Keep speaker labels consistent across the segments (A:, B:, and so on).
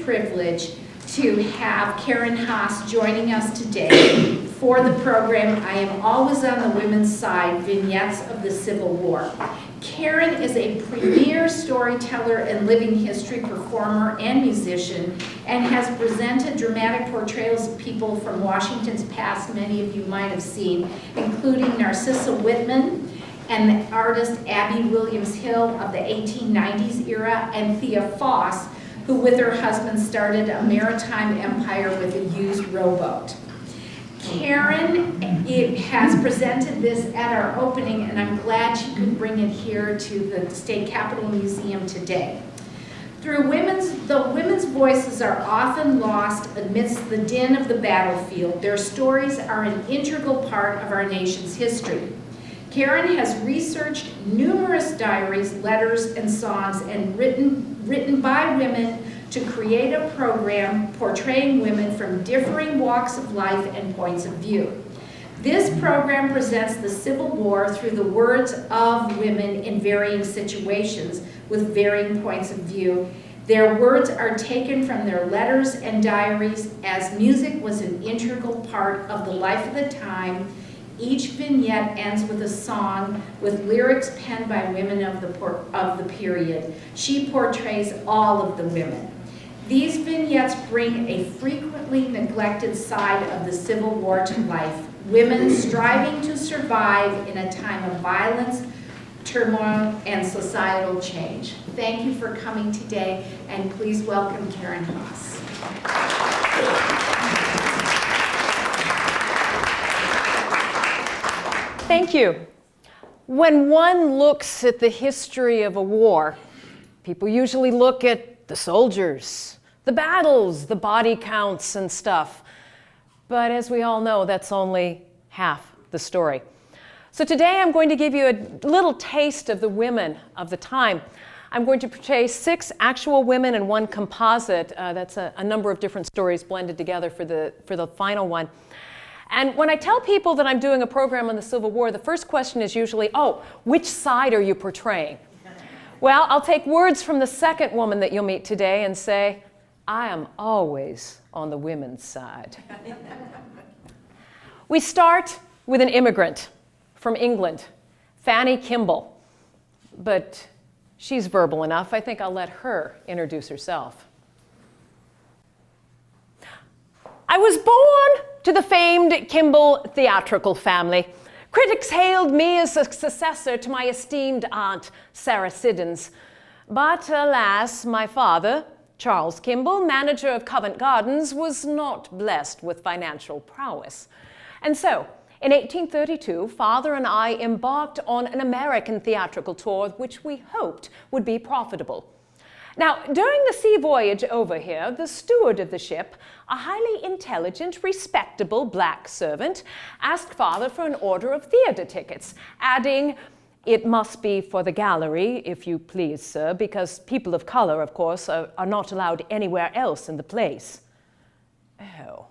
A: privilege to have Karen Haas joining us today for the program I Am Always on the Women's Side, Vignettes of the Civil War. Karen is a premier storyteller and living history performer and musician, and has presented dramatic portrayals of people from Washington's past many of you might have seen, including Narcissa Whitman and the artist Abby Williams Hill of the 1890s era, and Thea Foss, who with her husband started a maritime empire with a used rowboat. Karen has presented this at our opening, and I'm glad she could bring it here to the State Capitol Museum today. The women's voices are often lost amidst the din of the battlefield. Their stories are an integral part of our nation's history. Karen has researched numerous diaries, letters, and songs, and written by women to create a program portraying women from differing walks of life and points of view. This program presents the Civil War through the words of women in varying situations with varying points of view. Their words are taken from their letters and diaries, as music was an integral part of the life of the time. Each vignette ends with a song with lyrics penned by women of the period. She portrays all of the women. These vignettes bring a frequently neglected side of the Civil War to life, women striving to survive in a time of violence, turmoil, and societal change. Thank you for coming today, and please welcome Karen Haas.
B: Thank you. When one looks at the history of a war, people usually look at the soldiers, the battles, the body counts and stuff. But as we all know, that's only half the story. So today I'm going to give you a little taste of the women of the time. I'm going to portray 6 actual women and 1 composite. That's a number of different stories blended together for the final one. And when I tell people that I'm doing a program on the Civil War, the first question is usually, oh, which side are you portraying? Well, I'll take words from the second woman that you'll meet today and say, I am always on the women's side. We start with an immigrant from England, Fanny Kimball. But she's verbal enough. I think I'll let her introduce herself. I was born to the famed Kimball theatrical family. Critics hailed me as a successor to my esteemed aunt, Sarah Siddons. But alas, my father, Charles Kimball, manager of Covent Gardens, was not blessed with financial prowess. And so, in 1832, Father and I embarked on an American theatrical tour, which we hoped would be profitable. Now, during the sea voyage over here, the steward of the ship, a highly intelligent, respectable black servant, asked Father for an order of theater tickets, adding, "It must be for the gallery, if you please, sir, because people of color, of course, are not allowed anywhere else in the place." Oh,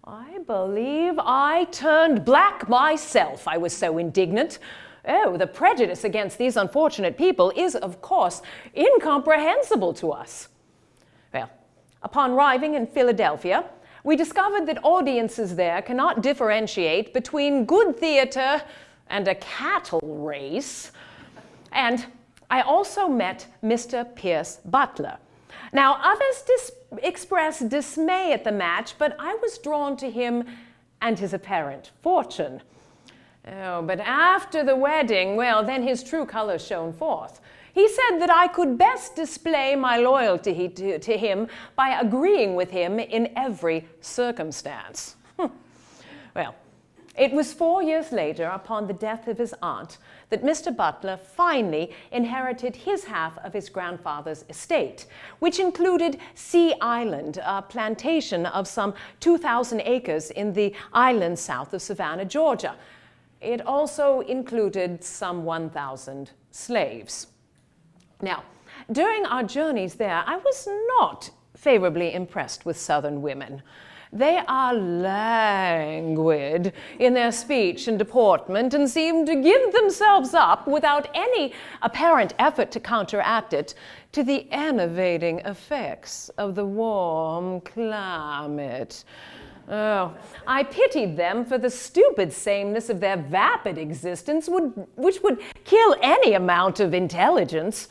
B: I believe I turned black myself. I was so indignant. Oh, the prejudice against these unfortunate people is, of course, incomprehensible to us. Well, upon arriving in Philadelphia, we discovered that audiences there cannot differentiate between good theater and a cattle race. And I also met Mr. Pierce Butler. Now, others expressed dismay at the match, but I was drawn to him and his apparent fortune. Oh, but after the wedding, well, then his true colors shone forth. He said that I could best display my loyalty to him by agreeing with him in every circumstance. Well, it was 4 years later, upon the death of his aunt, that Mr. Butler finally inherited his half of his grandfather's estate, which included Sea Island, a plantation of some 2,000 acres in the island south of Savannah, Georgia. It also included some 1,000 slaves. Now, during our journeys there, I was not favorably impressed with Southern women. They are languid in their speech and deportment and seem to give themselves up without any apparent effort to counteract it to the enervating effects of the warm climate. Oh, I pitied them for the stupid sameness of their vapid existence, which would kill any amount of intelligence.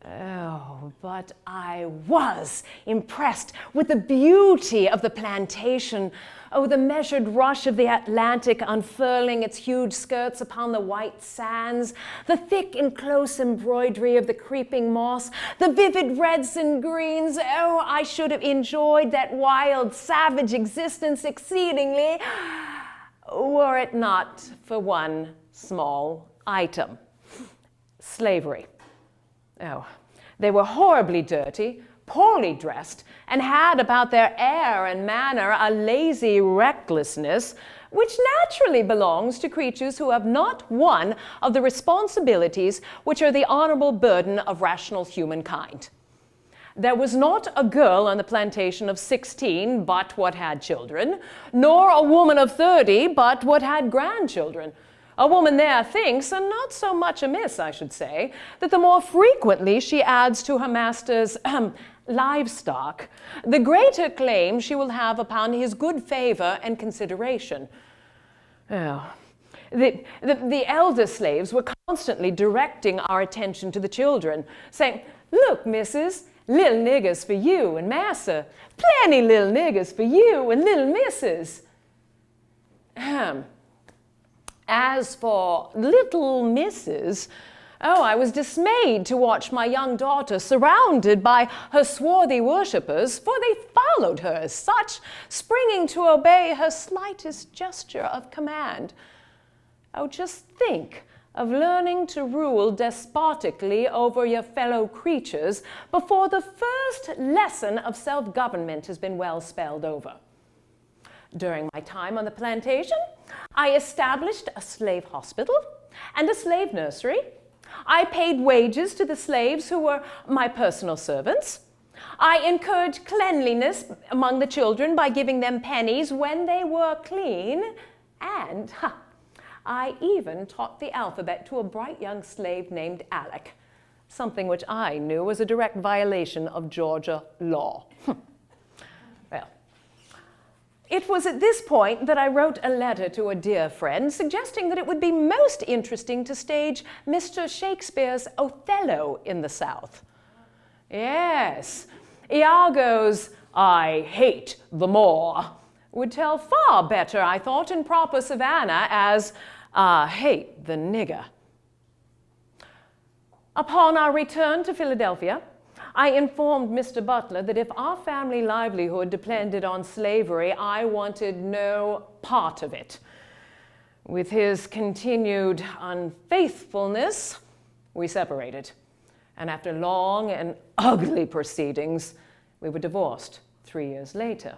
B: Oh, but I was impressed with the beauty of the plantation. Oh, the measured rush of the Atlantic unfurling its huge skirts upon the white sands, the thick and close embroidery of the creeping moss, the vivid reds and greens. Oh, I should have enjoyed that wild, savage existence exceedingly, were it not for one small item: slavery. Oh, they were horribly dirty, poorly dressed, and had about their air and manner a lazy recklessness which naturally belongs to creatures who have not one of the responsibilities which are the honorable burden of rational humankind. There was not a girl on the plantation of 16 but what had children, nor a woman of 30 but what had grandchildren. A woman there thinks, and not so much amiss, I should say, that the more frequently she adds to her master's livestock, the greater claim she will have upon his good favor and consideration. Oh. The elder slaves were constantly directing our attention to the children, saying, "Look, missus, little niggers for you and massa, plenty little niggers for you and little missus." As for little missus, oh, I was dismayed to watch my young daughter surrounded by her swarthy worshippers, for they followed her as such, springing to obey her slightest gesture of command. Oh, just think of learning to rule despotically over your fellow creatures before the first lesson of self-government has been well spelled over. During my time on the plantation, I established a slave hospital and a slave nursery. I paid wages to the slaves who were my personal servants. I encouraged cleanliness among the children by giving them pennies when they were clean, and I even taught the alphabet to a bright young slave named Alec, something which I knew was a direct violation of Georgia law. Well, it was at this point that I wrote a letter to a dear friend suggesting that it would be most interesting to stage Mr. Shakespeare's Othello in the South. Yes, Iago's "I hate the Moor" would tell far better, I thought, in proper Savannah as "I hate the nigger." Upon our return to Philadelphia, I informed Mr. Butler that if our family livelihood depended on slavery, I wanted no part of it. With his continued unfaithfulness, we separated, and after long and ugly proceedings, we were divorced 3 years later.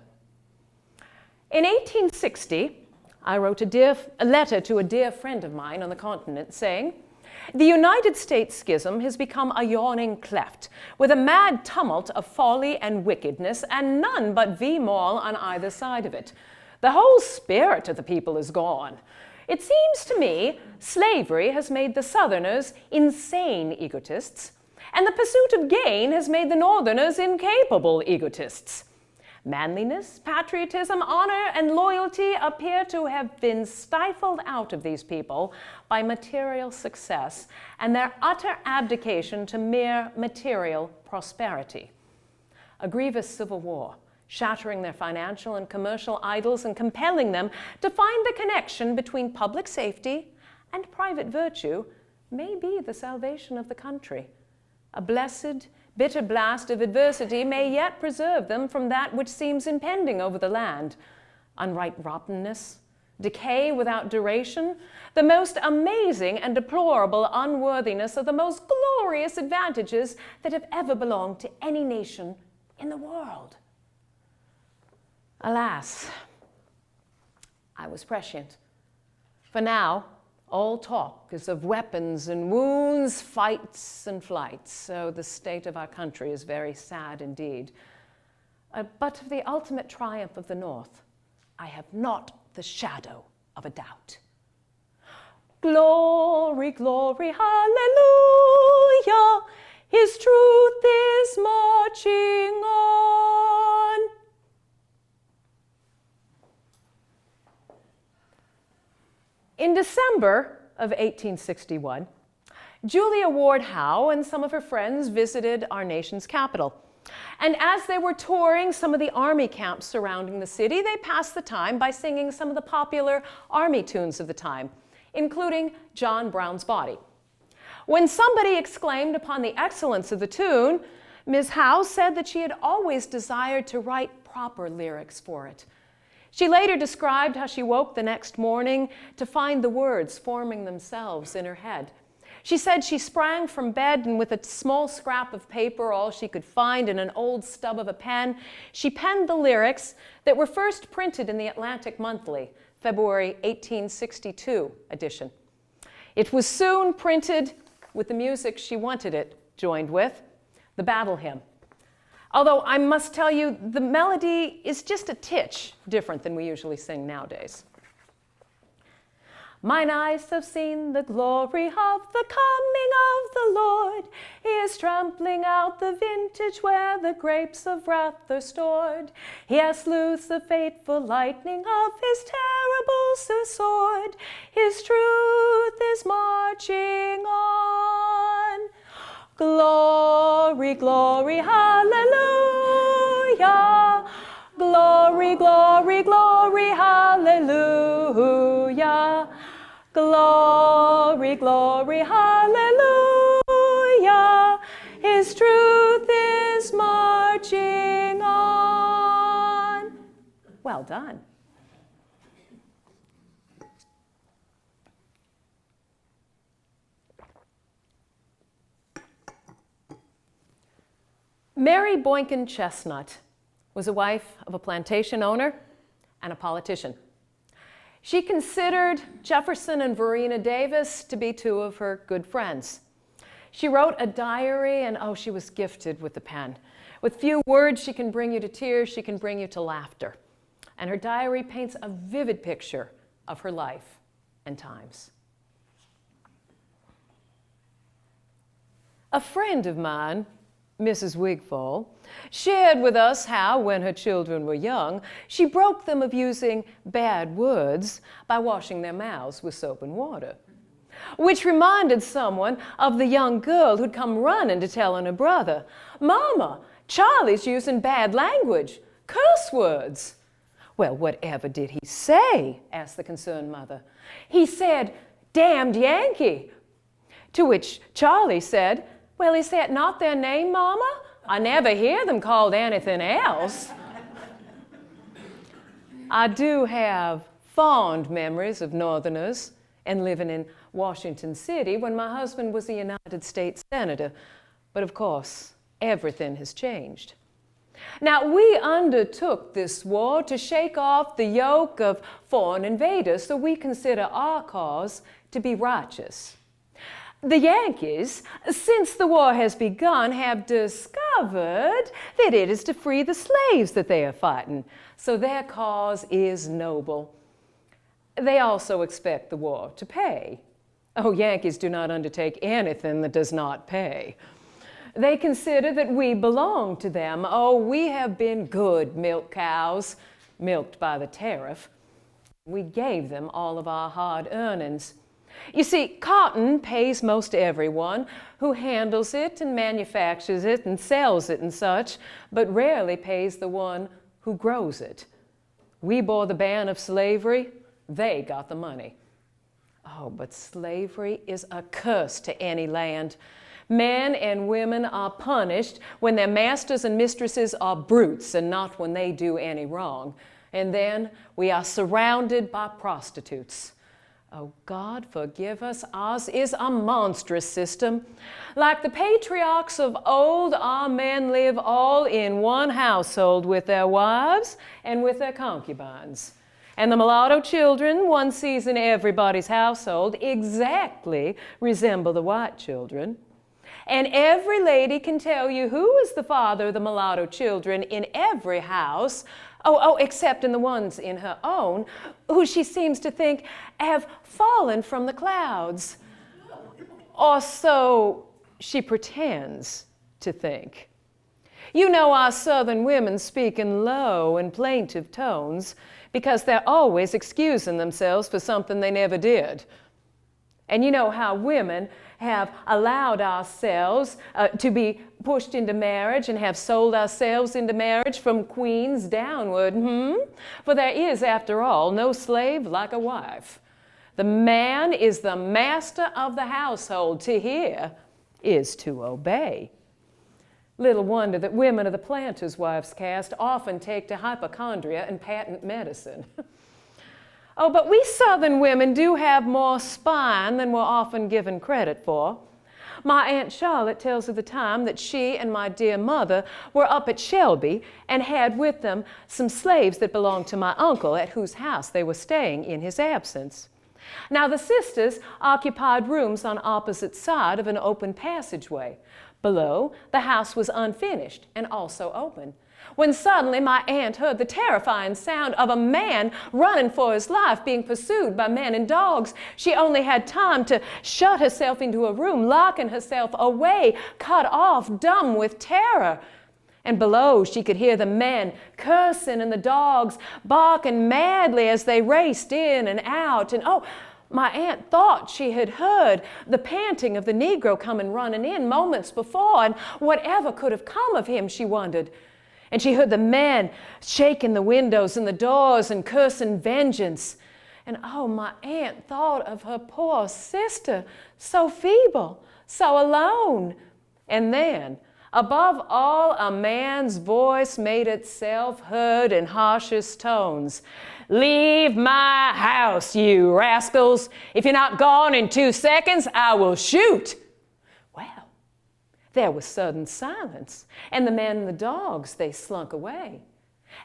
B: In 1860, I wrote a letter to a dear friend of mine on the continent saying, "The United States schism has become a yawning cleft, with a mad tumult of folly and wickedness, and none but moral on either side of it. The whole spirit of the people is gone. It seems to me slavery has made the Southerners insane egotists, and the pursuit of gain has made the Northerners incapable egotists. Manliness, patriotism, honor, and loyalty appear to have been stifled out of these people by material success and their utter abdication to mere material prosperity. A grievous civil war, shattering their financial and commercial idols and compelling them to find the connection between public safety and private virtue, may be the salvation of the country. A blessed, bitter blast of adversity may yet preserve them from that which seems impending over the land: unripe rottenness, decay without duration, the most amazing and deplorable unworthiness of the most glorious advantages that have ever belonged to any nation in the world." Alas, I was prescient, for now all talk is of weapons and wounds, fights and flights, so the state of our country is very sad indeed. But of the ultimate triumph of the North, I have not the shadow of a doubt. Glory, glory, hallelujah, His truth is marching on. In December of 1861, Julia Ward Howe and some of her friends visited our nation's capital. And as they were touring some of the army camps surrounding the city, they passed the time by singing some of the popular army tunes of the time, including John Brown's Body. When somebody exclaimed upon the excellence of the tune, Ms. Howe said that she had always desired to write proper lyrics for it. She later described how she woke the next morning to find the words forming themselves in her head. She said she sprang from bed and with a small scrap of paper, all she could find, and an old stub of a pen, she penned the lyrics that were first printed in the Atlantic Monthly, February 1862 edition. It was soon printed with the music she wanted it joined with, the Battle Hymn. Although I must tell you, the melody is just a titch different than we usually sing nowadays. Mine eyes have seen the glory of the coming of the Lord. He is trampling out the vintage where the grapes of wrath are stored. He has loosed the fateful lightning of his terrible sword. His truth is marching on. Glory, glory, hallelujah. Glory, glory, glory, hallelujah. Glory, glory, hallelujah. His truth is marching on. Well done. Mary Boynton Chestnut was a wife of a plantation owner and a politician. She considered Jefferson and Varina Davis to be two of her good friends. She wrote a diary, and she was gifted with the pen. With few words, she can bring you to tears, she can bring you to laughter. And her diary paints a vivid picture of her life and times. A friend of mine, Mrs. Wigfall, shared with us how, when her children were young, she broke them of using bad words by washing their mouths with soap and water, which reminded someone of the young girl who'd come running to tell on her brother, "Mama, Charlie's using bad language, curse words." "Well, whatever did he say?" asked the concerned mother. "He said, 'Damned Yankee.'" To which Charlie said, "Well, is that not their name, Mama? I never hear them called anything else." I do have fond memories of Northerners and living in Washington City when my husband was a United States Senator. But of course, everything has changed. Now, we undertook this war to shake off the yoke of foreign invaders, so we consider our cause to be righteous. The Yankees, since the war has begun, have discovered that it is to free the slaves that they are fighting, so their cause is noble. They also expect the war to pay. Yankees do not undertake anything that does not pay. They consider that we belong to them. We have been good milk cows, milked by the tariff. We gave them all of our hard earnings. You see, cotton pays most everyone who handles it and manufactures it and sells it and such, but rarely pays the one who grows it. We bore the ban of slavery, they got the money. But slavery is a curse to any land. Men and women are punished when their masters and mistresses are brutes and not when they do any wrong. And then we are surrounded by prostitutes. God forgive us, ours is a monstrous system. Like the patriarchs of old, our men live all in one household with their wives and with their concubines. And the mulatto children one sees in everybody's household exactly resemble the white children. And every lady can tell you who is the father of the mulatto children in every house, except in the ones in her own, who she seems to think have fallen from the clouds. Or so she pretends to think. You know, our Southern women speak in low and plaintive tones because they're always excusing themselves for something they never did. And you know how women have allowed ourselves to be pushed into marriage and have sold ourselves into marriage from queens downward. For there is, after all, no slave like a wife. The man is the master of the household. To hear is to obey. Little wonder that women of the planters' wives' caste often take to hypochondria and patent medicine. But we Southern women do have more spine than we're often given credit for. My Aunt Charlotte tells of the time that she and my dear mother were up at Shelby and had with them some slaves that belonged to my uncle, at whose house they were staying in his absence. Now, the sisters occupied rooms on opposite side of an open passageway. Below, the house was unfinished and also open, when suddenly my aunt heard the terrifying sound of a man running for his life, being pursued by men and dogs. She only had time to shut herself into a room, locking herself away, cut off, dumb with terror. And below, she could hear the men cursing and the dogs barking madly as they raced in and out. And my aunt thought she had heard the panting of the Negro coming running in moments before, and whatever could have come of him, she wondered. And she heard the men shaking the windows and the doors and cursing vengeance. And my aunt thought of her poor sister, so feeble, so alone. And then, above all, a man's voice made itself heard in harshest tones. "Leave my house, you rascals. If you're not gone in 2 seconds, I will shoot." Well, there was sudden silence, and the men and the dogs, they slunk away.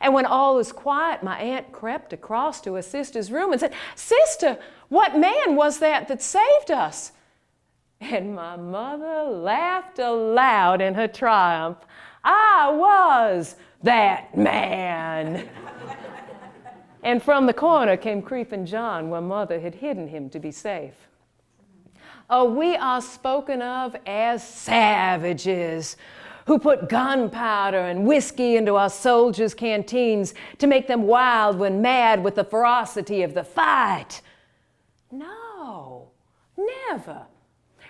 B: And when all was quiet, my aunt crept across to her sister's room and said, "Sister, what man was that saved us?" And my mother laughed aloud in her triumph. "I was that man." And from the corner came creeping John, where mother had hidden him to be safe. We are spoken of as savages who put gunpowder and whiskey into our soldiers' canteens to make them wild when mad with the ferocity of the fight. No, never.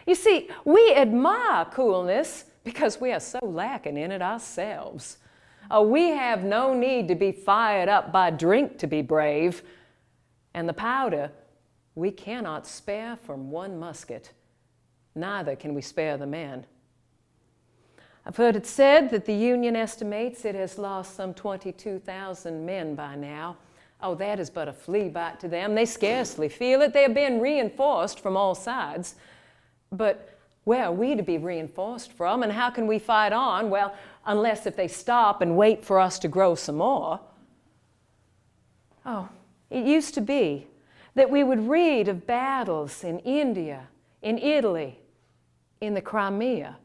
B: You see, we admire coolness because we are so lacking in it ourselves. We have no need to be fired up by drink to be brave. And the powder we cannot spare from one musket. Neither can we spare the men. I've heard it said that the Union estimates it has lost some 22,000 men by now. That is but a flea bite to them. They scarcely feel it. They are being reinforced from all sides. But where are we to be reinforced from, and how can we fight on? Well, unless if they stop and wait for us to grow some more. It used to be that we would read of battles in India, in Italy, in the Crimea.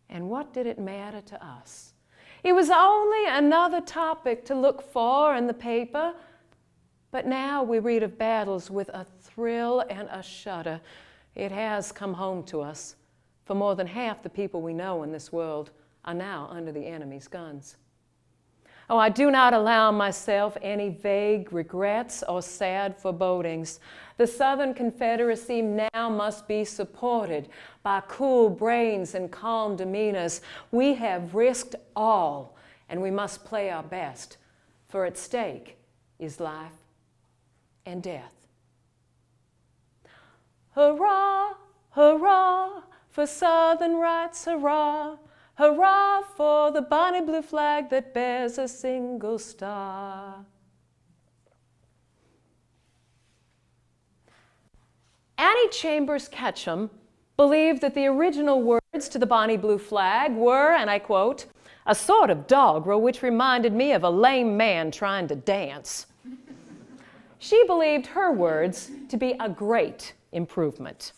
B: And what did it matter to us? It was only another topic to look for in the paper. But now we read of battles with a thrill and a shudder. It has come home to us, for more than half the people we know in this world are now under the enemy's guns. I do not allow myself any vague regrets or sad forebodings. The Southern Confederacy now must be supported by cool brains and calm demeanors. We have risked all, and we must play our best, for at stake is life and death. Hurrah, hurrah, for Southern rights, hurrah. Hurrah for the bonny blue flag that bears a single star. Annie Chambers Ketchum believed that the original words to the bonny blue flag were, and I quote, "a sort of doggerel which reminded me of a lame man trying to dance." She believed her words to be a great improvement.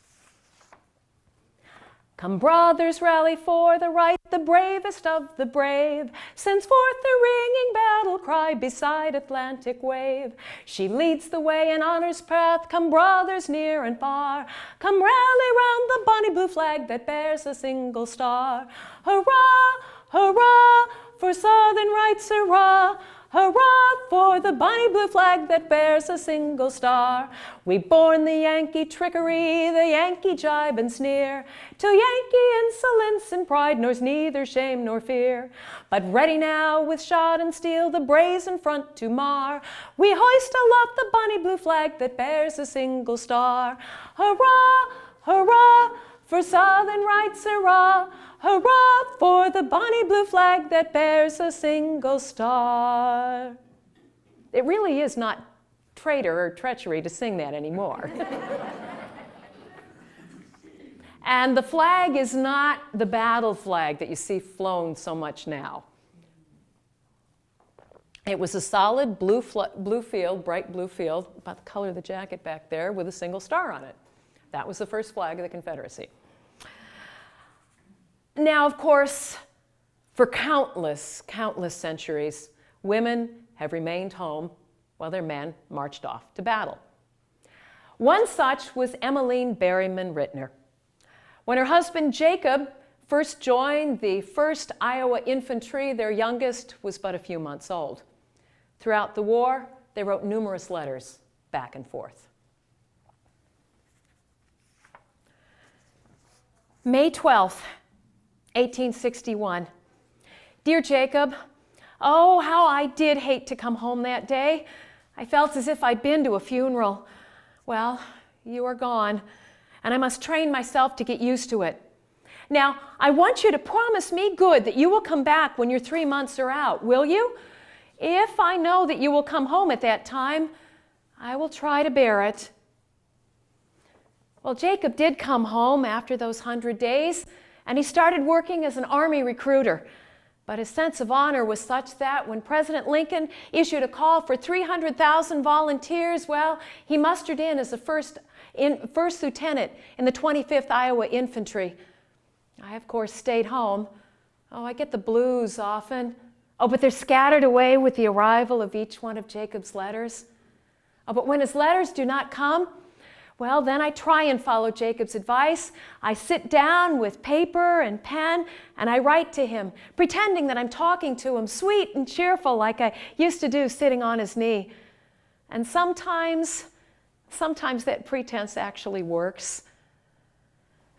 B: Come, brothers, rally for the right, the bravest of the brave. Sends forth the ringing battle cry beside Atlantic wave. She leads the way in honor's path. Come, brothers, near and far. Come, rally round the bonny blue flag that bears a single star. Hurrah, hurrah, for Southern rights, hurrah. Hurrah for the bonny blue flag that bears a single star. We've borne the Yankee trickery, the Yankee jibe and sneer, till Yankee insolence and pride knows neither shame nor fear. But ready now with shot and steel the brazen front to mar, we hoist aloft the bonny blue flag that bears a single star. Hurrah, hurrah, for Southern rights, hurrah. Hurrah for the bonny blue flag that bears a single star. It really is not traitor or treachery to sing that anymore. And the flag is not the battle flag that you see flown so much now. It was a solid blue field, bright blue field, about the color of the jacket back there, with a single star on it. That was the first flag of the Confederacy. Now, of course, for countless centuries, women have remained home while their men marched off to battle. One such was Emmeline Berryman Rittner. When her husband Jacob first joined the 1st Iowa Infantry, their youngest was but a few months old. Throughout the war, they wrote numerous letters back and forth. May 12th, 1861. Dear Jacob, oh, how I did hate to come home that day. I felt as if I'd been to a funeral. Well, you are gone, and I must train myself to get used to it. Now, I want you to promise me good that you will come back when your 3 months are out, will you? If I know that you will come home at that time, I will try to bear it. Well, Jacob did come home after those 100 days, and he started working as an Army recruiter. But his sense of honor was such that when President Lincoln issued a call for 300,000 volunteers, well, he mustered in as a first lieutenant in the 25th Iowa Infantry. I, of course, stayed home. Oh, I get the blues often. Oh, but they're scattered away with the arrival of each one of Jacob's letters. Oh, but when his letters do not come, well, then I try and follow Jacob's advice. I sit down with paper and pen, and I write to him, pretending that I'm talking to him, sweet and cheerful, like I used to do sitting on his knee. And sometimes that pretense actually works.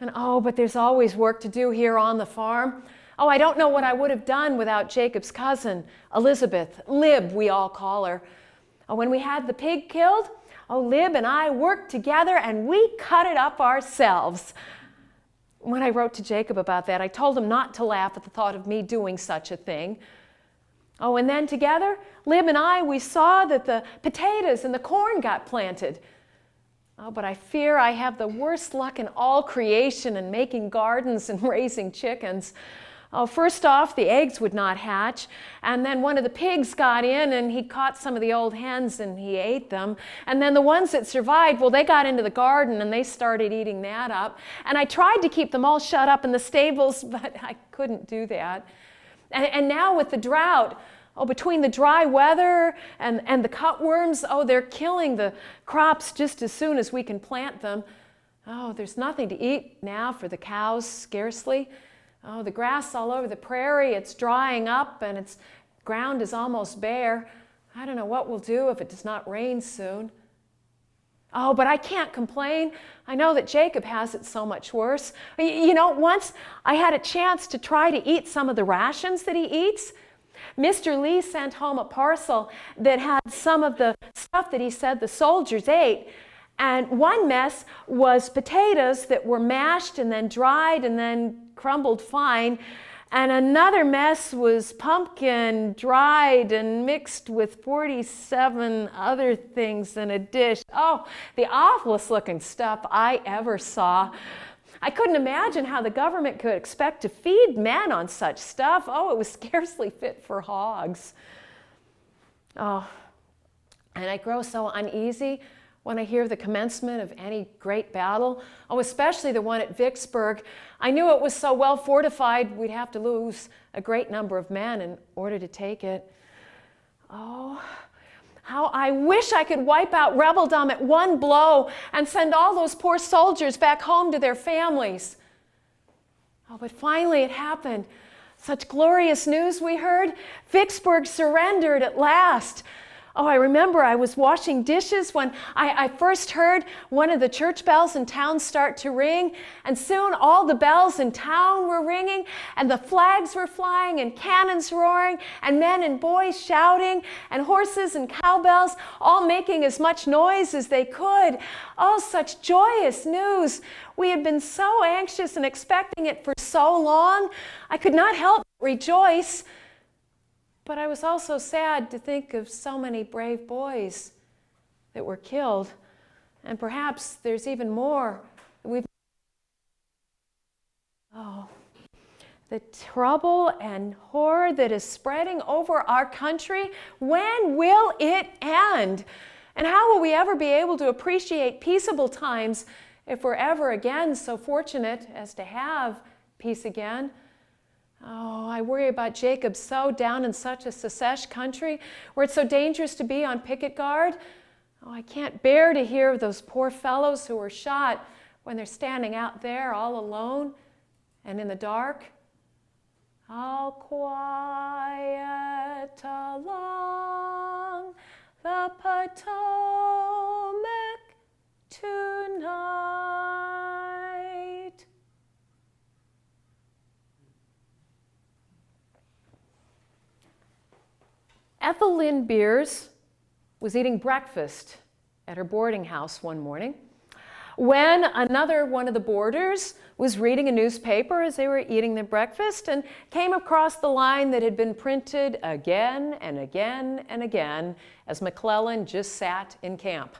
B: And oh, but there's always work to do here on the farm. Oh, I don't know what I would have done without Jacob's cousin, Elizabeth, Lib, we all call her. Oh, when we had the pig killed, oh, Lib and I worked together and we cut it up ourselves. When I wrote to Jacob about that, I told him not to laugh at the thought of me doing such a thing. Oh, and then together, Lib and I, we saw that the potatoes and the corn got planted. Oh, but I fear I have the worst luck in all creation in making gardens and raising chickens. Oh, first off, the eggs would not hatch, and then one of the pigs got in and he caught some of the old hens and he ate them. And then the ones that survived, well, they got into the garden and they started eating that up. And I tried to keep them all shut up in the stables, but I couldn't do that. And now with the drought, oh, between the dry weather and the cutworms, oh, they're killing the crops just as soon as we can plant them. Oh, there's nothing to eat now for the cows, scarcely. Oh, the grass all over the prairie, it's drying up and its ground is almost bare. I don't know what we'll do if it does not rain soon. Oh, but I can't complain. I know that Jacob has it so much worse. You know, once I had a chance to try to eat some of the rations that he eats. Mr. Lee sent home a parcel that had some of the stuff that he said the soldiers ate. And one mess was potatoes that were mashed and then dried and then crumbled fine. And another mess was pumpkin dried and mixed with 47 other things in a dish. Oh, the awfulest looking stuff I ever saw. I couldn't imagine how the government could expect to feed men on such stuff. Oh, it was scarcely fit for hogs. Oh, and I grow so uneasy when I hear the commencement of any great battle, oh, especially the one at Vicksburg. I knew it was so well fortified we'd have to lose a great number of men in order to take it. Oh, how I wish I could wipe out rebeldom at one blow and send all those poor soldiers back home to their families. Oh, but finally it happened. Such glorious news we heard. Vicksburg surrendered at last. Oh, I remember I was washing dishes when I first heard one of the church bells in town start to ring, and soon all the bells in town were ringing, and the flags were flying, and cannons roaring, and men and boys shouting, and horses and cowbells all making as much noise as they could. Oh, such joyous news. We had been so anxious and expecting it for so long. I could not help but rejoice. But I was also sad to think of so many brave boys that were killed. And perhaps there's even more. The trouble and horror that is spreading over our country, when will it end? And how will we ever be able to appreciate peaceable times if we're ever again so fortunate as to have peace again? Oh, I worry about Jacob so down in such a secesh country where it's so dangerous to be on picket guard. Oh, I can't bear to hear of those poor fellows who were shot when they're standing out there all alone and in the dark. All quiet along the Potomac tonight. Ethel Lynn Beers was eating breakfast at her boarding house one morning when another one of the boarders was reading a newspaper as they were eating their breakfast and came across the line that had been printed again and again and again as McClellan just sat in camp.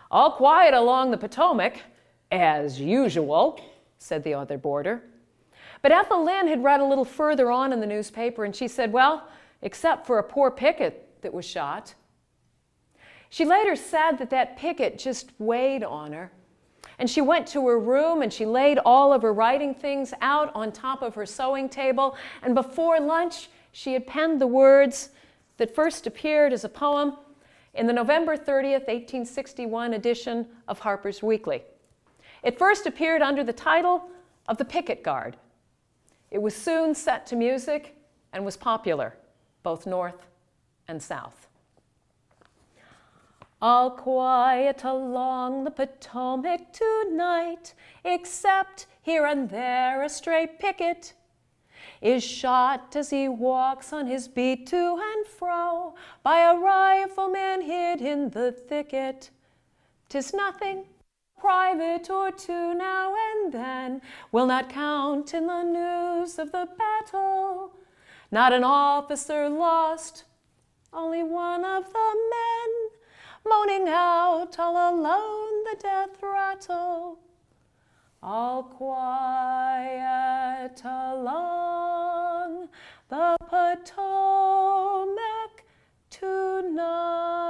B: "All quiet along the Potomac, as usual," said the other boarder. But Ethel Lynn had read a little further on in the newspaper, and she said, "Well, except for a poor picket that was shot." She later said that that picket just weighed on her. And she went to her room and she laid all of her writing things out on top of her sewing table. And before lunch, she had penned the words that first appeared as a poem in the November 30th, 1861 edition of Harper's Weekly. It first appeared under the title of The Picket Guard. It was soon set to music and was popular, both North and South. All quiet along the Potomac tonight, except here and there a stray picket is shot as he walks on his beat to and fro by a rifleman hid in the thicket. 'Tis nothing, private or two now and then will not count in the news of the battle. Not an officer lost, only one of the men moaning out all alone the death rattle. All quiet along the Potomac tonight."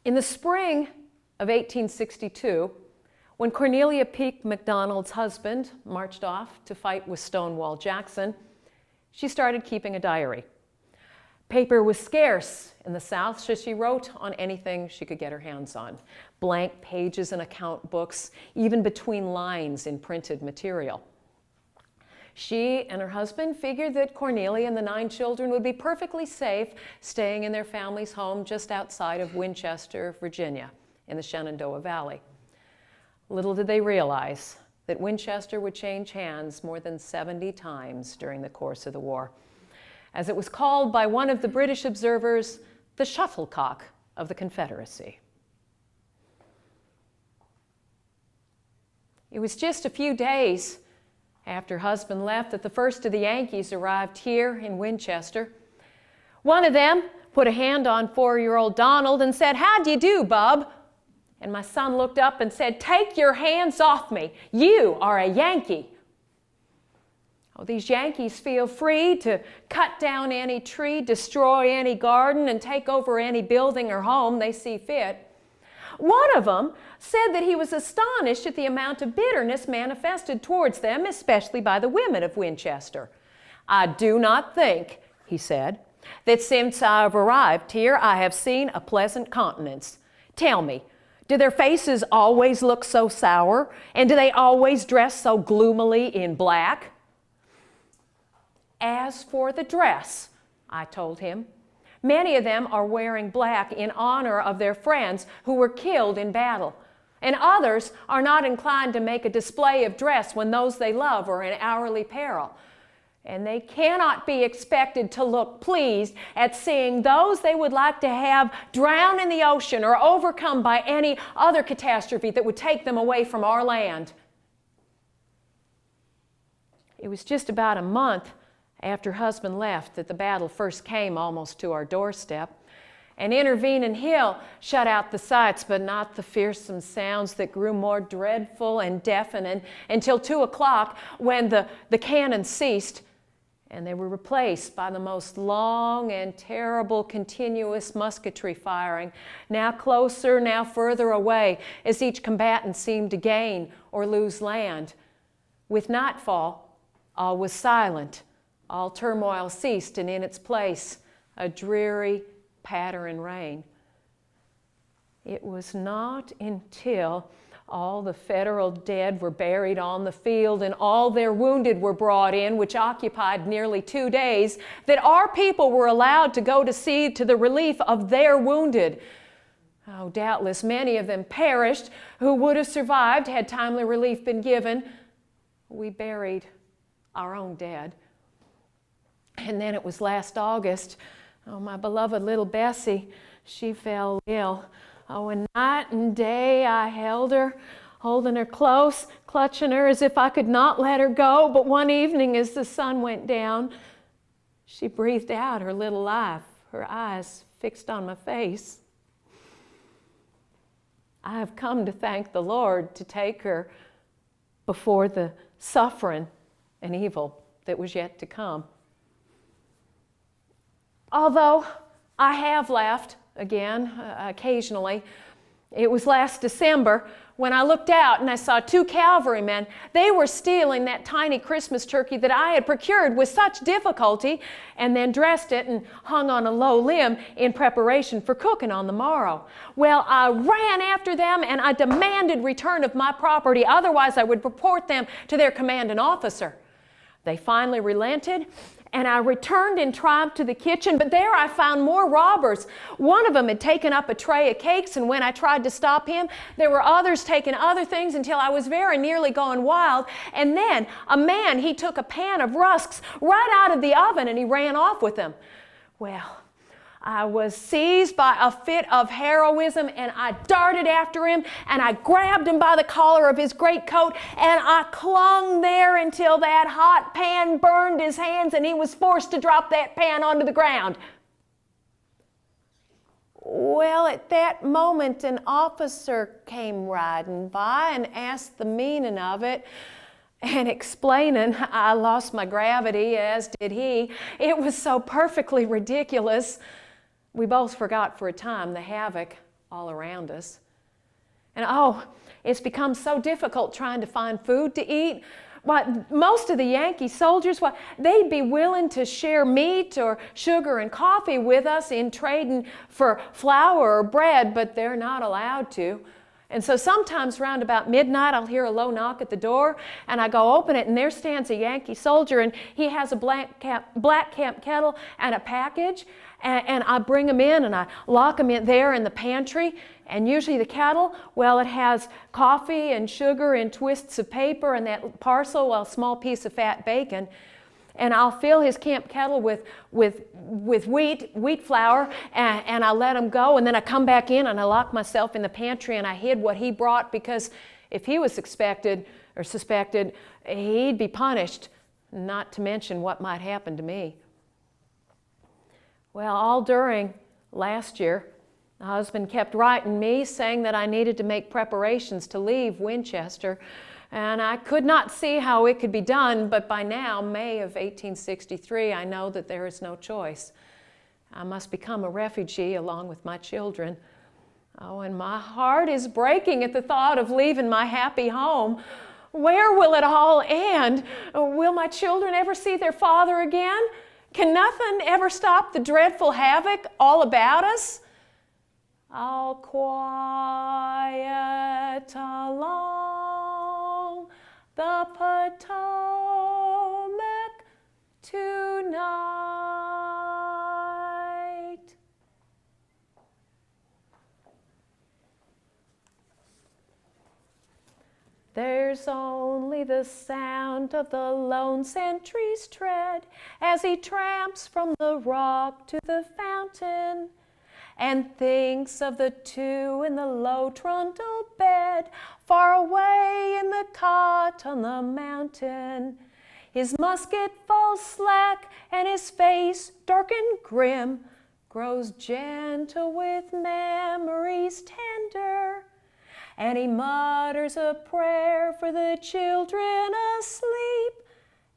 B: In the spring of 1862, when Cornelia Peake MacDonald's husband marched off to fight with Stonewall Jackson, she started keeping a diary. Paper was scarce in the South, so she wrote on anything she could get her hands on. Blank pages in account books, even between lines in printed material. She and her husband figured that Cornelia and the 9 children would be perfectly safe staying in their family's home just outside of Winchester, Virginia, in the Shenandoah Valley. Little did they realize that Winchester would change hands more than 70 times during the course of the war, as it was called by one of the British observers, the shuttlecock of the Confederacy. It was just a few days after husband left that the first of the Yankees arrived here in Winchester. One of them, put a hand on 4-year-old Donald and said, "How do you do, bub?" And my son looked up and said, "Take your hands off me. You are a Yankee." Oh, these Yankees feel free to cut down any tree, destroy any garden, and take over any building or home they see fit. One of them said that he was astonished at the amount of bitterness manifested towards them, especially by the women of Winchester. "I do not think," he said, "that since I have arrived here I have seen a pleasant countenance. Tell me, do their faces always look so sour, and do they always dress so gloomily in black?" "As for the dress," I told him, "many of them are wearing black in honor of their friends who were killed in battle, and others are not inclined to make a display of dress when those they love are in hourly peril. And they cannot be expected to look pleased at seeing those they would like to have drown in the ocean or overcome by any other catastrophe that would take them away from our land." It was just about a month after husband left that the battle first came almost to our doorstep. An intervening hill shut out the sights, but not the fearsome sounds that grew more dreadful and deafening until 2 o'clock, when the cannon ceased, and they were replaced by the most long and terrible continuous musketry firing, now closer, now further away, as each combatant seemed to gain or lose land. With nightfall, all was silent. All turmoil ceased, and in its place, a dreary, pattering rain. It was not until all the Federal dead were buried on the field and all their wounded were brought in, which occupied nearly 2 days, that our people were allowed to go to see to the relief of their wounded. Oh, doubtless many of them perished who would have survived had timely relief been given. We buried our own dead. And then it was last August. Oh, my beloved little Bessie, she fell ill. Oh, and night and day I held her, holding her close, clutching her as if I could not let her go. But one evening as the sun went down, she breathed out her little life, her eyes fixed on my face. I have come to thank the Lord to take her before the suffering and evil that was yet to come. Although I have laughed again occasionally, it was last December when I looked out and I saw 2 cavalrymen. They were stealing that tiny Christmas turkey that I had procured with such difficulty and then dressed it and hung on a low limb in preparation for cooking on the morrow. Well, I ran after them and I demanded return of my property, otherwise I would report them to their commanding officer. They finally relented, and I returned in triumph to the kitchen, but there I found more robbers. One of them had taken up a tray of cakes, and when I tried to stop him, there were others taking other things until I was very nearly going wild. And then a man, he took a pan of rusks right out of the oven, and he ran off with them. Well, I was seized by a fit of heroism, and I darted after him, and I grabbed him by the collar of his greatcoat, and I clung there until that hot pan burned his hands, and he was forced to drop that pan onto the ground. Well, at that moment, an officer came riding by and asked the meaning of it. And explaining, I lost my gravity, as did he. It was so perfectly ridiculous. We both forgot for a time the havoc all around us. And it's become so difficult trying to find food to eat. Why, most of the Yankee soldiers, they'd be willing to share meat or sugar and coffee with us in trading for flour or bread, but they're not allowed to. And so sometimes around about midnight, I'll hear a low knock at the door, and I go open it, and there stands a Yankee soldier, and he has a black camp kettle and a package, and I bring him in, and I lock him in there in the pantry, and usually the kettle, well, it has coffee and sugar and twists of paper and that parcel, a small piece of fat bacon. And I'll fill his camp kettle with wheat flour, and I let him go, and then I come back in and I lock myself in the pantry and I hid what he brought, because if he was suspected, he'd be punished, not to mention what might happen to me. Well, all during Last year, the husband kept writing me saying that I needed to make preparations to leave Winchester, and I could not see how it could be done, but by now, May of 1863, I know that there is no choice. I must become a refugee along with my children. Oh, and my heart is breaking at the thought of leaving my happy home. Where will it all end? Will my children ever see their father again? Can nothing ever stop the dreadful havoc all about us? I'll quiet along the Potomac tonight. There's only the sound of the lone sentry's tread as he tramps from the rock to the fountain and thinks of the two in the low trundle bed far away in the cot on the mountain. His musket falls slack and his face, dark and grim, grows gentle with memories tender. And he mutters a prayer for the children asleep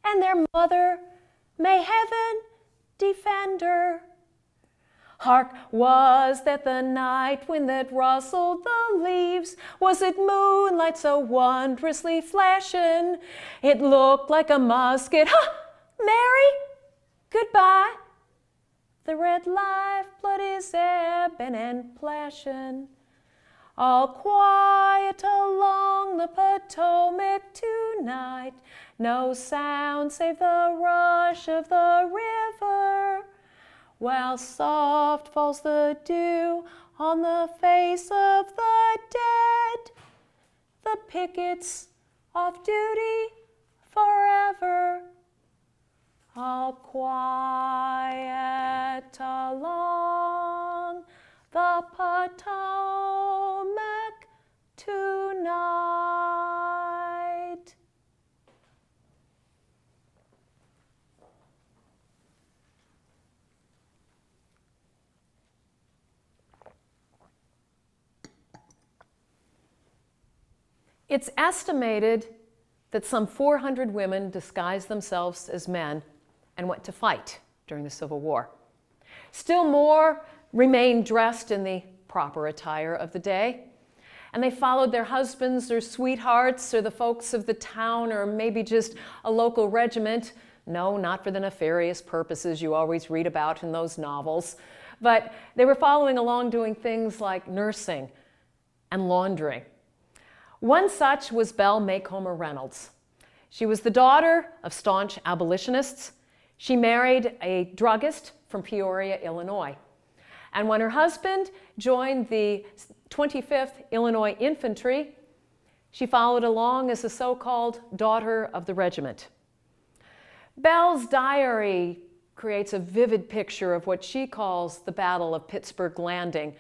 B: and their mother, may heaven defend her. Hark, was that the night when that rustled the leaves? Was it moonlight so wondrously flashing? It looked like a musket. Ha! Mary, goodbye. The red lifeblood is ebbing and plashing. All quiet along the Potomac tonight, no sound save the rush of the river, while soft falls the dew on the face of the dead, the pickets off duty forever. All quiet along the Potomac tonight. It's estimated that some 400 women disguised themselves as men and went to fight during the Civil War. Still more remained dressed in the proper attire of the day, and they followed their husbands or sweethearts or the folks of the town or maybe just a local regiment. No, not for the nefarious purposes you always read about in those novels, but they were following along doing things like nursing and laundry. One such was Belle Macomber Reynolds. She was the daughter of staunch abolitionists. She married a druggist from Peoria, Illinois. And when her husband joined the 25th Illinois Infantry, she followed along as a so-called daughter of the regiment. Belle's diary creates a vivid picture of what she calls the Battle of Pittsburgh Landing,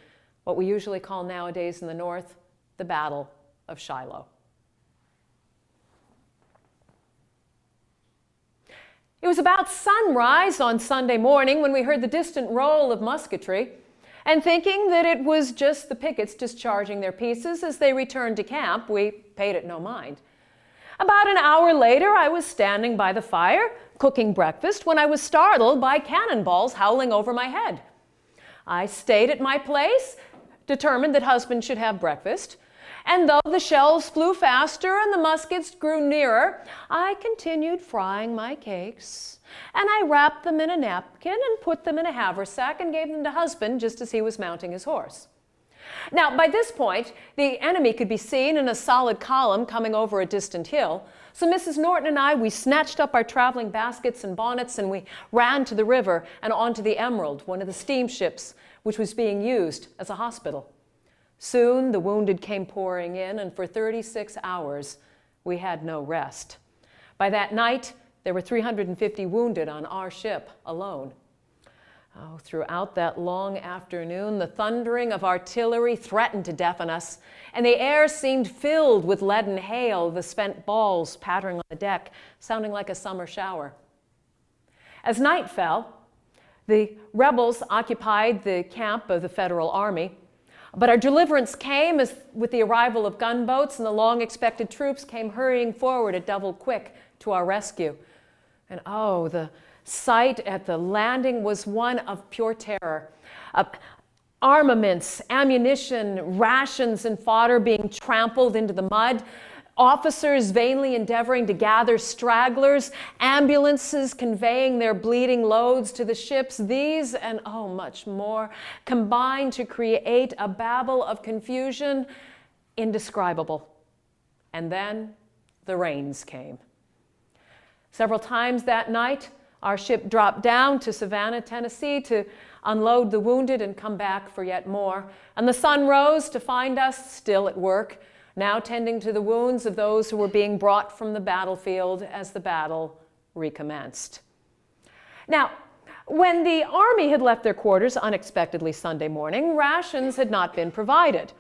B: what we usually call nowadays in the North, the Battle of Shiloh. It was about sunrise on Sunday morning when we heard the distant roll of musketry, and thinking that it was just the pickets discharging their pieces as they returned to camp, we paid it no mind. About an hour later, I was standing by the fire, cooking breakfast, when I was startled by cannonballs howling over my head. I stayed at my place, determined that husband should have breakfast, and though the shells flew faster and the muskets grew nearer, I continued frying my cakes, and I wrapped them in a napkin and put them in a haversack and gave them to husband just as he was mounting his horse. Now, by this point, the enemy could be seen in a solid column coming over a distant hill, so Mrs. Norton and I, we snatched up our traveling baskets and bonnets and we ran to the river and onto the Emerald, one of the steamships which was being used as a hospital. Soon the wounded came pouring in, and for 36 hours we had no rest. By that night, there were 350 wounded on our ship alone. Oh, throughout that long afternoon, the thundering of artillery threatened to deafen us, and the air seemed filled with leaden hail, the spent balls pattering on the deck, sounding like a summer shower. As night fell, The rebels occupied the camp of the Federal Army, but our deliverance came with the arrival of gunboats, and the long-expected troops came hurrying forward at double quick to our rescue. And oh, the sight at the landing was one of pure terror. Armaments, ammunition, rations, and fodder being trampled into the mud, officers vainly endeavoring to gather stragglers, ambulances conveying their bleeding loads to the ships. These and oh, much more combined to create a babel of confusion indescribable. And then the rains came. Several times that night, our ship dropped down to Savannah, Tennessee to unload the wounded and come back for yet more. And the sun rose to find us still at work, now tending to the wounds of those who were being brought from the battlefield as the battle recommenced. Now, when the Army had left their quarters unexpectedly Sunday morning, rations had not been provided.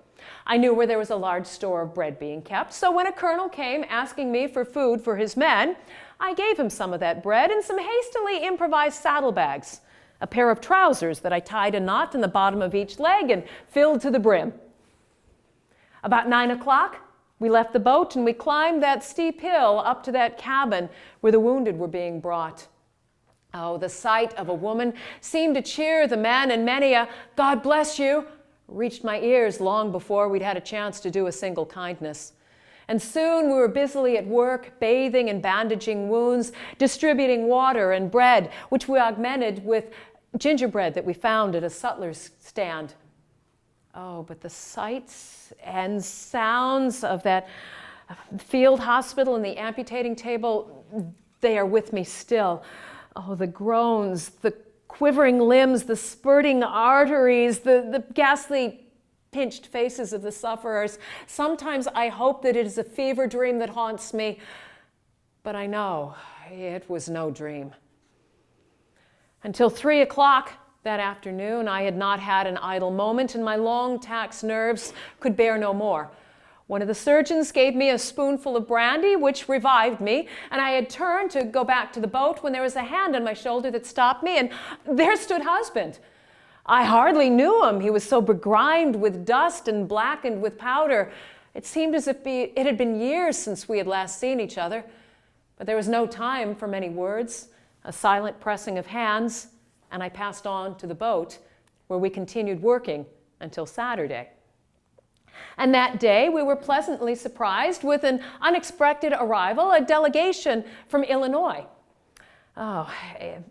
B: I knew where there was a large store of bread being kept, so when a colonel came asking me for food for his men, I gave him some of that bread and some hastily improvised saddlebags, a pair of trousers that I tied a knot in the bottom of each leg and filled to the brim. About 9 o'clock, we left the boat and we climbed that steep hill up to that cabin where the wounded were being brought. Oh, the sight of a woman seemed to cheer the men, and many a "God bless you" reached my ears long before we'd had a chance to do a single kindness. And soon we were busily at work, bathing and bandaging wounds, distributing water and bread, which we augmented with gingerbread that we found at a sutler's stand. Oh, but the sights and sounds of that field hospital and the amputating table, they are with me still. Oh, the groans, the quivering limbs, the spurting arteries, the ghastly pinched faces of the sufferers. Sometimes I hope that it is a fever dream that haunts me, but I know it was no dream. Until 3 o'clock that afternoon, I had not had an idle moment, and my long-taxed nerves could bear no more. One of the surgeons gave me a spoonful of brandy, which revived me, and I had turned to go back to the boat when there was a hand on my shoulder that stopped me, and there stood husband. I hardly knew him. He was so begrimed with dust and blackened with powder. It seemed as if it had been years since we had last seen each other, but there was no time for many words, a silent pressing of hands, and I passed on to the boat, where we continued working until Saturday. And that day, we were pleasantly surprised with an unexpected arrival, a delegation from Illinois. Oh,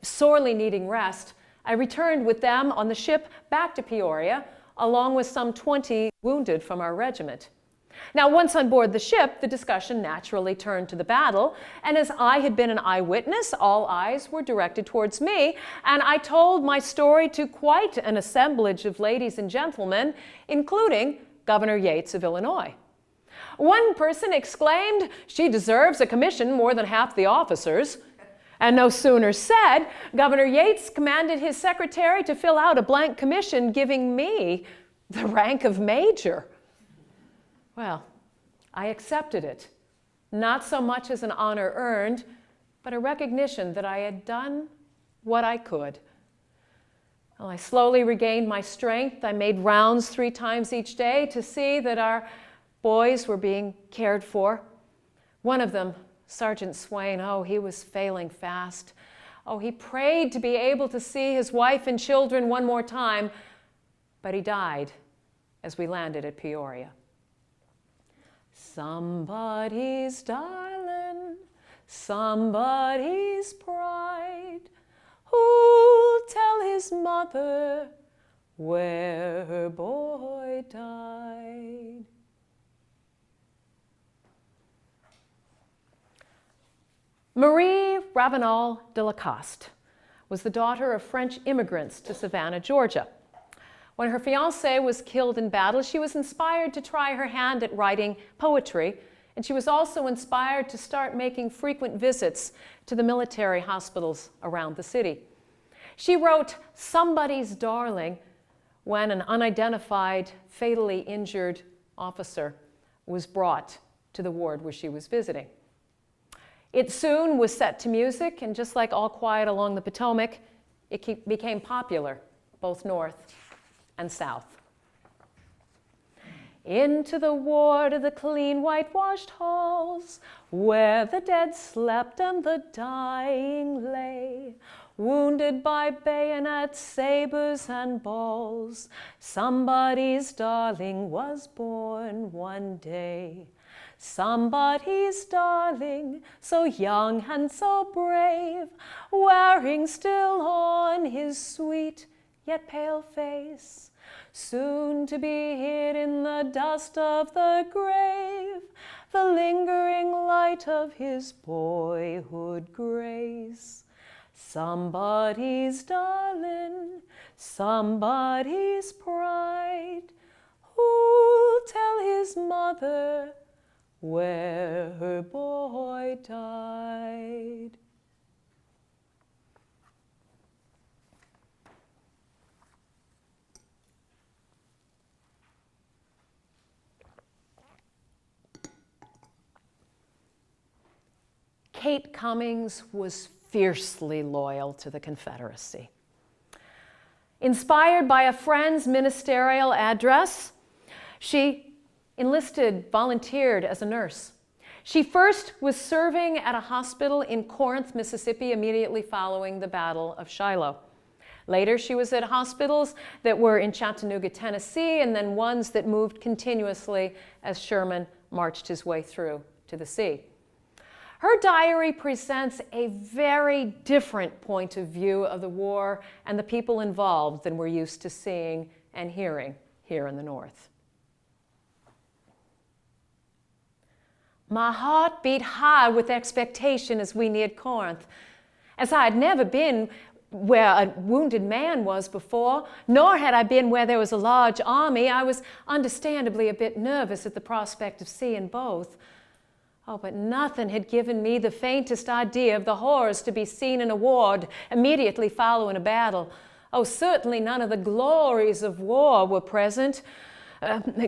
B: sorely needing rest, I returned with them on the ship back to Peoria, along with some 20 wounded from our regiment. Now, once on board the ship, the discussion naturally turned to the battle, and as I had been an eyewitness, all eyes were directed towards me, and I told my story to quite an assemblage of ladies and gentlemen, including Governor Yates of Illinois. One person exclaimed, "She deserves a commission more than half the officers." And no sooner said, Governor Yates commanded his secretary to fill out a blank commission giving me the rank of major. Well, I accepted it, not so much as an honor earned, but a recognition that I had done what I could. Well, I slowly regained my strength. I made rounds 3 times each day to see that our boys were being cared for. One of them, Sergeant Swain, oh, he was failing fast. Oh, he prayed to be able to see his wife and children one more time, but he died as we landed at Peoria. Somebody's darling, somebody's pride, who'll tell his mother where her boy died? Marie Ravenel de Lacoste was the daughter of French immigrants to Savannah, Georgia. When her fiancé was killed in battle, she was inspired to try her hand at writing poetry, and she was also inspired to start making frequent visits to the military hospitals around the city. She wrote "Somebody's Darling" when an unidentified, fatally injured officer was brought to the ward where she was visiting. It soon was set to music, and just like All Quiet Along the Potomac, It became popular, both north and south. Into the ward of the clean whitewashed halls, where the dead slept and the dying lay, wounded by bayonets, sabers, and balls, somebody's darling was born one day. Somebody's darling, so young and so brave, wearing still on his sweet yet pale face, soon to be hid in the dust of the grave, the lingering light of his boyhood grace. Somebody's darling, somebody's pride, who'll tell his mother where her boy died? Kate Cummings was fiercely loyal to the Confederacy. Inspired by a friend's ministerial address, she volunteered as a nurse. She first was serving at a hospital in Corinth, Mississippi, immediately following the Battle of Shiloh. Later, she was at hospitals that were in Chattanooga, Tennessee, and then ones that moved continuously as Sherman marched his way through to the sea. Her diary presents a very different point of view of the war and the people involved than we're used to seeing and hearing here in the North. My heart beat high with expectation as we neared Corinth, as I had never been where a wounded man was before, nor had I been where there was a large army. I was understandably a bit nervous at the prospect of seeing both. Oh, but nothing had given me the faintest idea of the horrors to be seen in a ward immediately following a battle. Oh, certainly none of the glories of war were present.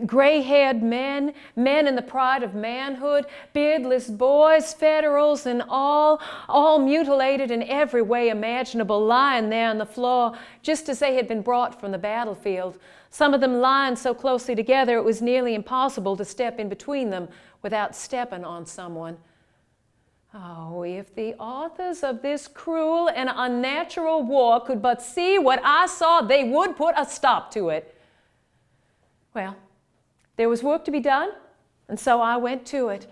B: Gray-haired men, men in the pride of manhood, beardless boys, Federals and all mutilated in every way imaginable, lying there on the floor, just as they had been brought from the battlefield. Some of them lying so closely together it was nearly impossible to step in between them without stepping on someone. Oh, if the authors of this cruel and unnatural war could but see what I saw, they would put a stop to it. Well, there was work to be done, and so I went to it.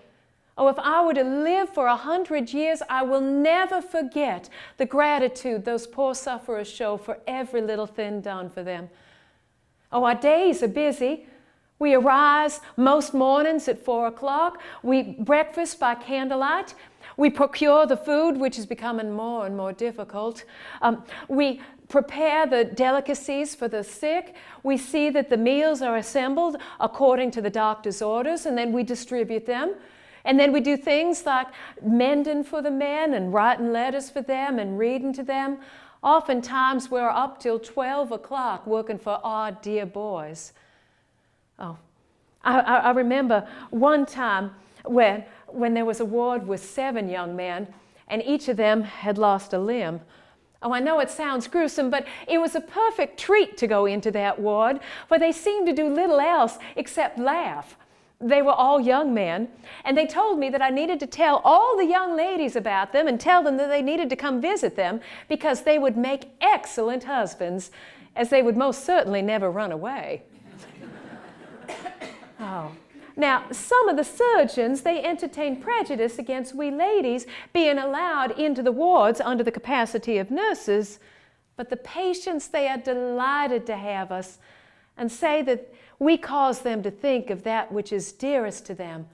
B: Oh, if I were to live for 100 years, I will never forget the gratitude those poor sufferers show for every little thing done for them. Oh, our days are busy. We arise most mornings at 4 o'clock. We breakfast by candlelight. We procure the food, which is becoming more and more difficult. We prepare the delicacies for the sick. We see that the meals are assembled according to the doctor's orders, and then we distribute them. And then we do things like mending for the men and writing letters for them and reading to them. Oftentimes we're up till 12 o'clock working for our dear boys. Oh, I remember one time when there was a ward with 7 young men, and each of them had lost a limb. Oh, I know it sounds gruesome, but it was a perfect treat to go into that ward, for they seemed to do little else except laugh. They were all young men, and they told me that I needed to tell all the young ladies about them and tell them that they needed to come visit them because they would make excellent husbands, as they would most certainly never run away. Oh. Now, some of the surgeons, they entertained prejudice against we ladies being allowed into the wards under the capacity of nurses, but the patients, they are delighted to have us and say that we cause them to think of that which is dearest to them,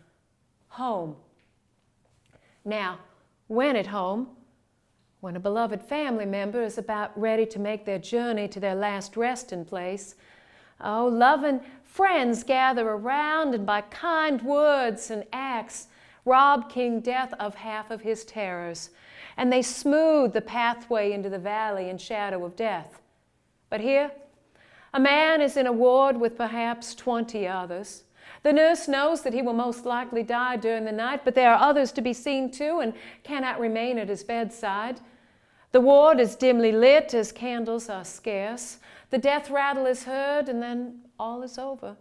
B: home. Now, when at home, when a beloved family member is about ready to make their journey to their last resting place, oh, loving friends gather around and by kind words and acts rob King Death of half of his terrors, and they smooth the pathway into the valley and shadow of death. But here, a man is in a ward with perhaps 20 others. The nurse knows that he will most likely die during the night, but there are others to be seen too and cannot remain at his bedside. The ward is dimly lit as candles are scarce. The death rattle is heard, and then all is over.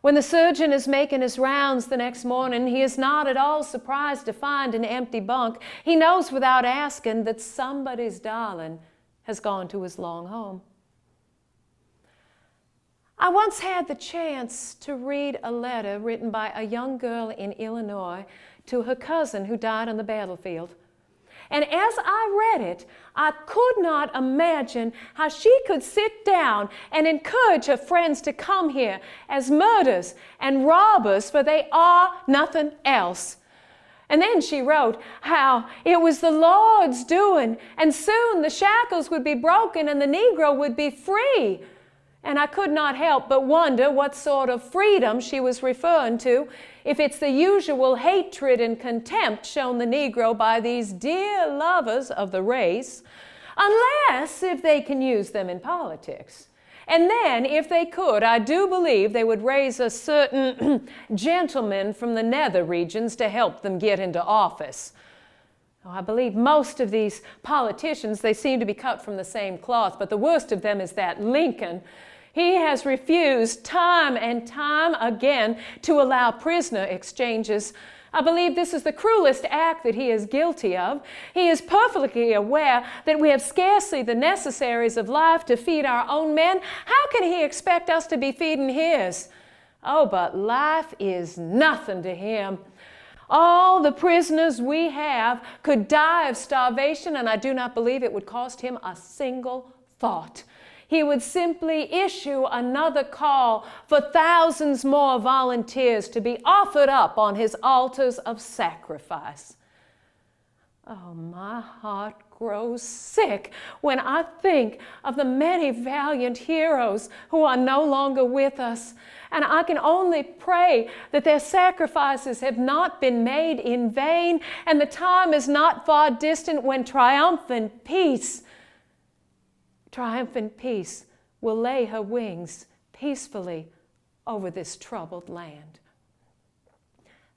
B: When the surgeon is making his rounds the next morning, he is not at all surprised to find an empty bunk. He knows without asking that somebody's darling has gone to his long home. I once had the chance to read a letter written by a young girl in Illinois to her cousin who died on the battlefield. And as I read it, I could not imagine how she could sit down and encourage her friends to come here as murderers and robbers, for they are nothing else. And then she wrote how it was the Lord's doing, and soon the shackles would be broken and the Negro would be free. And I could not help but wonder what sort of freedom she was referring to, if it's the usual hatred and contempt shown the Negro by these dear lovers of the race, unless if they can use them in politics. And then, if they could, I do believe they would raise a certain gentleman from the nether regions to help them get into office. Oh, I believe most of these politicians, they seem to be cut from the same cloth, but the worst of them is that Lincoln. He has refused time and time again to allow prisoner exchanges. I believe this is the cruelest act that he is guilty of. He is perfectly aware that we have scarcely the necessaries of life to feed our own men. How can he expect us to be feeding his? Oh, but life is nothing to him. All the prisoners we have could die of starvation, and I do not believe it would cost him a single thought. He would simply issue another call for thousands more volunteers to be offered up on his altars of sacrifice. Oh, my heart grows sick when I think of the many valiant heroes who are no longer with us. And I can only pray that their sacrifices have not been made in vain, and the time is not far distant when triumphant peace will lay her wings peacefully over this troubled land.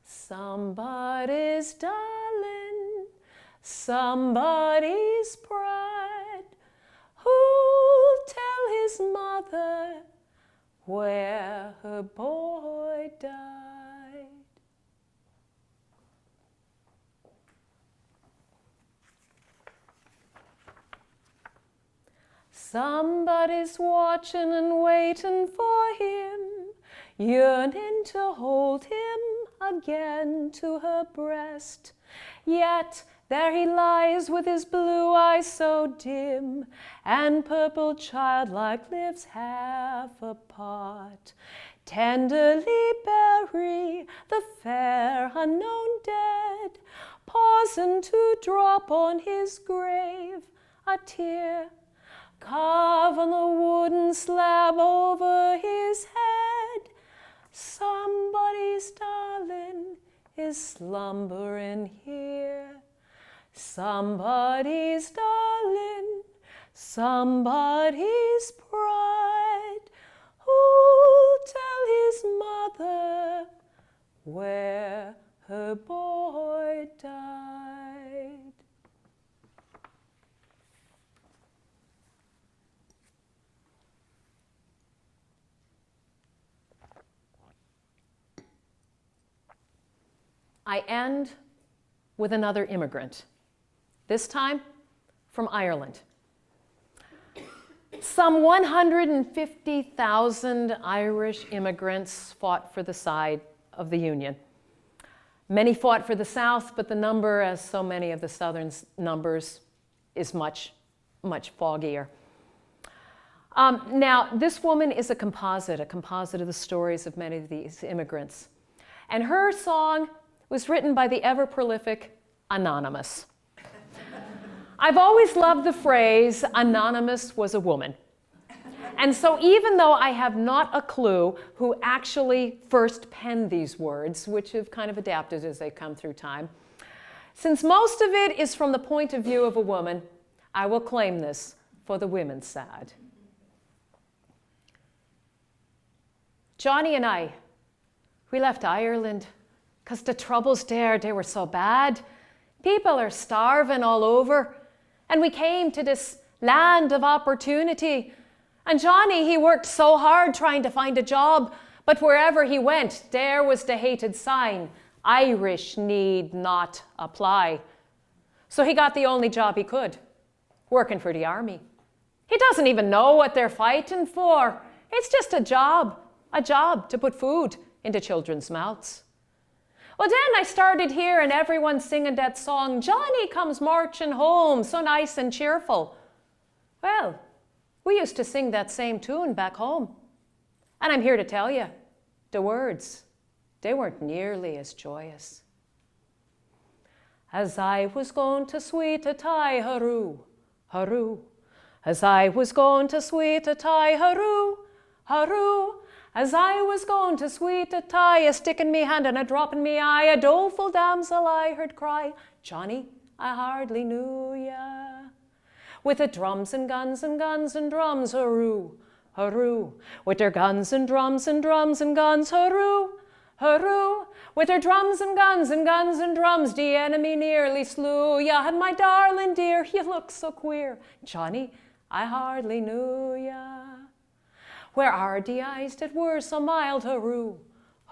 B: Somebody's darling, somebody's pride, who'll tell his mother where her boy died. Somebody's watching and waiting for him, yearning to hold him again to her breast. Yet there he lies with his blue eyes so dim, and purple childlike lips half apart. Tenderly bury the fair unknown dead, pausing to drop on his grave a tear. Carve on the wooden slab over his head. Somebody's darling is slumbering here. Somebody's darling, somebody's pride, who'll tell his mother where her boy died. I end with another immigrant, this time from Ireland. Some 150,000 Irish immigrants fought for the side of the Union. Many fought for the South, but the number, as so many of the Southern numbers, is much, much foggier. Now, this woman is a composite of the stories of many of these immigrants. And her song was written by the ever-prolific Anonymous. I've always loved the phrase, Anonymous was a woman. And so even though I have not a clue who actually first penned these words, which have kind of adapted as they come through time, since most of it is from the point of view of a woman, I will claim this for the women's side. Johnny and I, we left Ireland because the troubles there, they were so bad. People are starving all over. and we came to this land of opportunity. And Johnny, he worked so hard trying to find a job, but wherever he went, there was the hated sign, Irish need not apply. So he got the only job he could, working for the army. He doesn't even know what they're fighting for. It's just a job to put food into children's mouths. Well, then I started hearing everyone singing that song, Johnny comes marching home, so nice and cheerful. Well, we used to sing that same tune back home. And I'm here to tell you, the words, they weren't nearly as joyous. As I was going to Sweet-a-tie, hurroo, hurroo. As I was going to Sweet-a-tie, hurroo, hurroo. As I was going to Sweet-a-tie, a stick in me hand and a drop in me eye, a doleful damsel I heard cry, Johnny, I hardly knew ya. With the drums and guns and guns and drums, hurroo, hurroo. With their guns and drums and drums and guns, hurroo, hurroo. With their drums and guns and guns and drums, the enemy nearly slew ya. And my darling dear, you look so queer, Johnny, I hardly knew ya. Where are the eyes that were so mild, hurroo,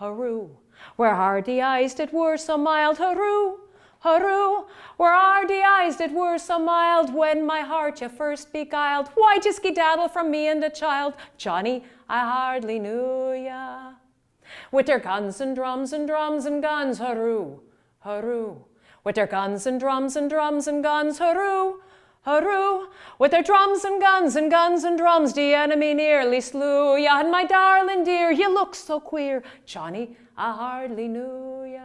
B: hurroo? Where are the eyes that were so mild, hurroo, hurroo? Where are the eyes that were so mild when my heart you first beguiled? Why just skedaddle from me and the child? Johnny, I hardly knew ya. With their guns and drums and drums and guns, hurroo, hurroo. With their guns and drums and drums and guns, hurroo, hurroo. With their drums and guns and guns and drums, the enemy nearly slew ya. And my darling dear, you look so queer, Johnny, I hardly knew ya.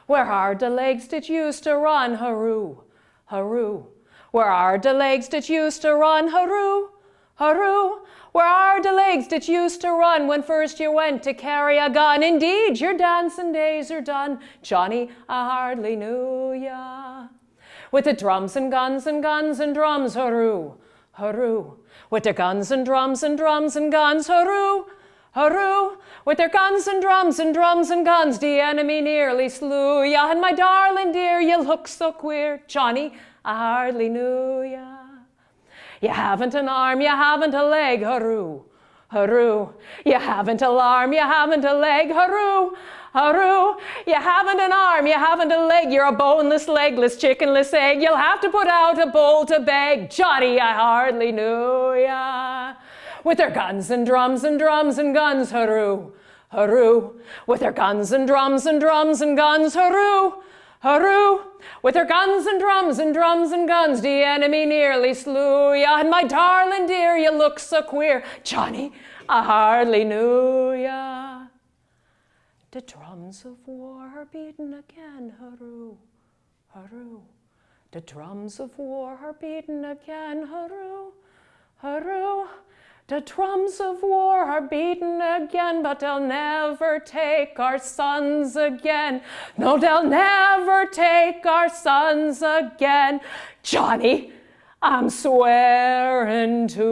B: Where are the legs that used to run, hurroo, hurroo? Where are the legs that used to run, hurroo, hurroo? Where are the legs that used to run when first you went to carry a gun? Indeed, your dancing days are done, Johnny, I hardly knew ya. With the drums and guns and guns and drums, hurroo, hurroo. With their guns and drums and drums and guns, hurroo, hurroo. With their guns and drums and drums and guns, the enemy nearly slew ya. And my darling dear, you look so queer, Johnny, I hardly knew ya. You haven't an arm, you haven't a leg, hurroo, hurroo. You haven't an arm, you haven't a leg, hurroo, hurroo. You haven't an arm, you haven't a leg, you're a boneless, legless, chickenless egg. You'll have to put out a bowl to beg, Johnny, I hardly knew ya. With their guns and drums and drums and guns, hurroo, hurroo. With their guns and drums and drums and guns, hurroo, hurroo. With their guns and drums and drums and guns, the enemy nearly slew ya. And my darling dear, you look so queer, Johnny, I hardly knew ya. The drums of war are beating again, hurroo, hurroo. The drums of war are beating again, hurroo, hurroo. The drums of war are beating again, but they'll never take our sons again. No, they'll never take our sons again. Johnny, I'm swearing to